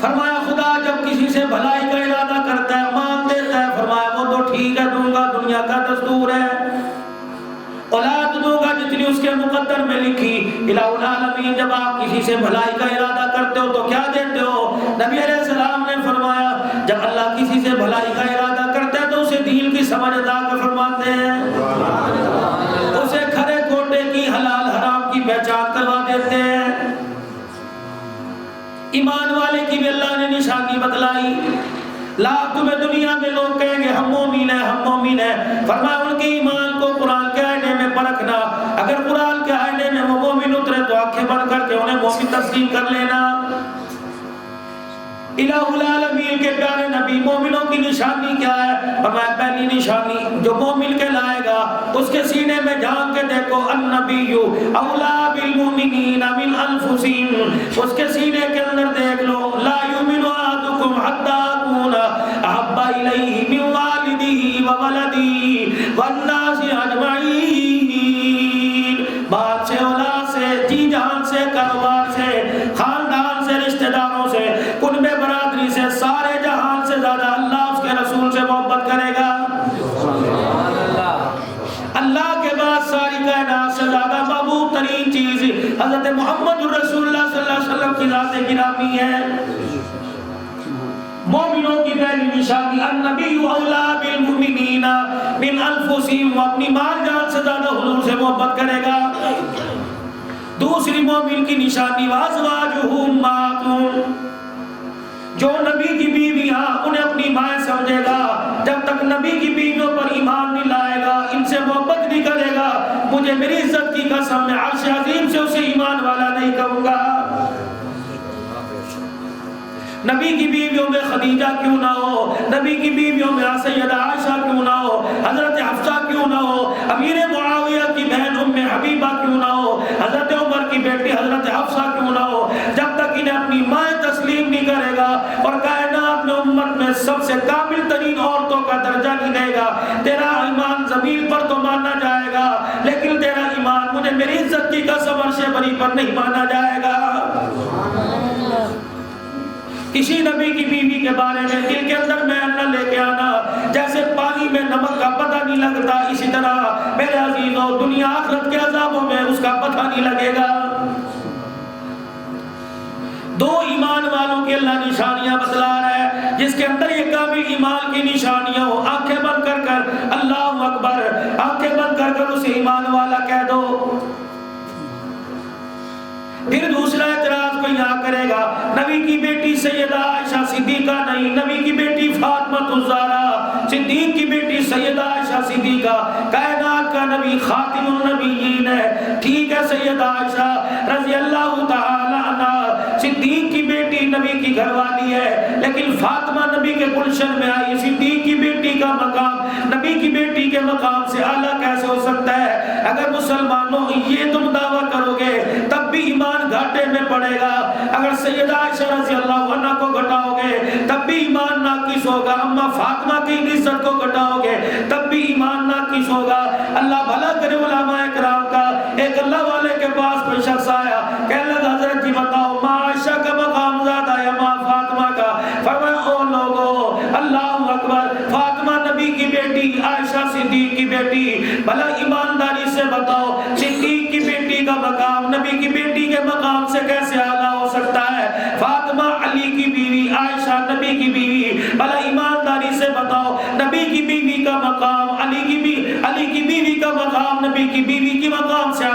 فرمایا خدا جب کسی سے بھلائی کا ارادہ کرتا ہے مان دیتا ہے، فرمایا وہ تو ٹھیک ہے دوں گا، دنیا کا دستور ہے، اولاد دوں گا جتنی اس کے مقدر میں لکھی۔ الہ العالمین جب آپ کسی سے بھلائی کا ارادہ کرتے ہو تو کیا دیتے ہو؟ نبی علیہ السلام نے فرمایا جب اللہ کسی سے بھلائی کا ارادہ کرتا ہے تو اسے دین کی سمجھ عطا کر فرماتے ہیں، اسے کھرے کھوٹے کی حلال حرام کی پہچان کروا دیتے ہیں۔ ایمان والے کی بھی اللہ نے نشانی بتلائی۔ لاکھ تمہیں دنیا میں لوگ کہیں گے ہم مومن ہیں ہم مومن ہیں، فرمایا ان کے ایمان کو قرآن کے آئینے میں پرکھنا، اگر قرآن کے آئینے میں وہ مومن اترے تو آنکھیں بند کر کے انہیں مومن تسلیم کر لینا۔ الہ العالمین کے پیارے نبی مومنوں کی نشانی کیا ہے؟ فرمایا پہلی نشانی جو مومن کہلائے گا اس کے سینے میں جھانک کے دیکھو، النبی اولا بالمؤمنین من انفسہم، اس کے سینے کے اندر دیکھ لو، لا یؤمن احدکم حتی اکون احب الیہ من والدہ وولدہ والناس اجمعین، باپ سے اولاد سے جی جان سے کاروبار سے خاندان سے رشتہ داروں سے کنبے برادری سے سارے جہان سے زیادہ اللہ اس کے رسول سے محبت کرے گا۔ اللہ کے بعد ساری کائنات سے زیادہ محبوب ترین چیز حضرت محمد رسول اللہ صلی اللہ علیہ وسلم کی ذات گرامی ہے۔ مومنوں کی پہلی نشانی النبی اولا بالمؤمنین من انفسہم، وہ اپنی مال جان سے زیادہ حضور سے محبت کرے گا۔ دوسری مومن کی نشانی وازواجہ امہاتہم، جو نبی کی بیویاں انہیں اپنی مائیں سمجھے گا، جب تک نبی کی بیویوں پر ایمان نہیں لائے گا ان سے محبت نہیں کرے گا، مجھے میری عزت کی قسم میں عرش عظیم سے اسے ایمان والا نہیں کہوں گا۔ نبی کی بیویوں میں خدیجہ کیوں نہ ہو، نبی کی بیویوں میں سیدہ عائشہ کیوں نہ ہو، حضرت حفصہ کیوں نہ ہو، امیر معاویہ کی بہن ام حبیبہ کیوں نہ ہو، حضرت عمر کی بیٹی حضرت حفصہ کیوں نہ ہو، جب تک انہیں اپنی مائیں تسلیم نہیں کرے گا اور کائنات میں امت میں سب سے کامل ترین عورتوں کا درجہ نہیں دے گا، تیرا ایمان زمین پر تو مانا جائے گا لیکن تیرا ایمان مجھے میری عزت کی قسم عرش بری پر نہیں مانا جائے گا۔ کسی نبی کی بیوی کے بارے میں دل کے اندر میل نہ لے کے آنا، جیسے پانی میں نمک کا پتہ نہیں لگتا اسی طرح میرے عزیزوں دنیا آخرت کے عذابوں میں اس کا پتہ نہیں لگے گا۔ دو ایمان والوں کی اللہ نشانیاں بتلا رہا ہے، جس کے اندر یہ کامل ایمان کی نشانیاں ہو آنکھیں بند کر کر اللہ اکبر، آنکھیں بند کر کر اسے ایمان والا کہہ دو۔ پھر دوسرا اعتراض کوئی یہاں کرے گا نبی کی بیٹی سیدہ عائشہ صدیقہ نہیں، نبی کی بیٹی فاطمہ الزہرا، صدیق کی بیٹی سیدہ عائشہ صدیقہ، کائنات کا نبی خاتم النبیین ہے، ٹھیک ہے سیدہ عائشہ رضی اللہ تعالی عنہ صدیق کی بیٹی نبی کی گھر والی ہے، لیکن فاطمہ نبی کے گلشن میں آئی، صدیق کی بیٹی کا مقام نبی کی بیٹی کے مقام سے اعلیٰ کیسے ہو سکتا ہے؟ اگر مسلمانوں یہ تم دعویٰ کرو گے تب بھی ایمان گھاٹے میں پڑے گا، اگر سیدہ عائشہ رضی اللہ عنہ کو گھٹاؤ گے تب بھی ایمان ناقص ہوگا، اما فاطمہ کی عزت کو گھٹاؤ گے تب بھی ایمان ناقص ہوگا۔ اللہ بھلا کرے علماء کرام کا، ایک اللہ والے کے پاس کوئی شخص آیا، کہنے لگا حضرت جی بتاؤ ماں عائشہ کا مقام زیادہ ہے ماں فاطمہ کا؟ فرمایا او لوگو اللہ اکبر، فاطمہ نبی کی بیٹی، عائشہ صدیق کی بیٹی، بھلا ایمانداری سے بتاؤ صدیق کی بیٹی کا مقام نبی کی بیٹی کے مقام سے کیسے اعلیٰ ہو سکتا ہے؟ فاطمہ علی کی بیوی، عائشہ نبی کی بیوی، بھلا ایمانداری سے بتاؤ نبی کی بیوی کا مقام علی کی بیوی کا مقام نبی کی بیوی کی مقام سے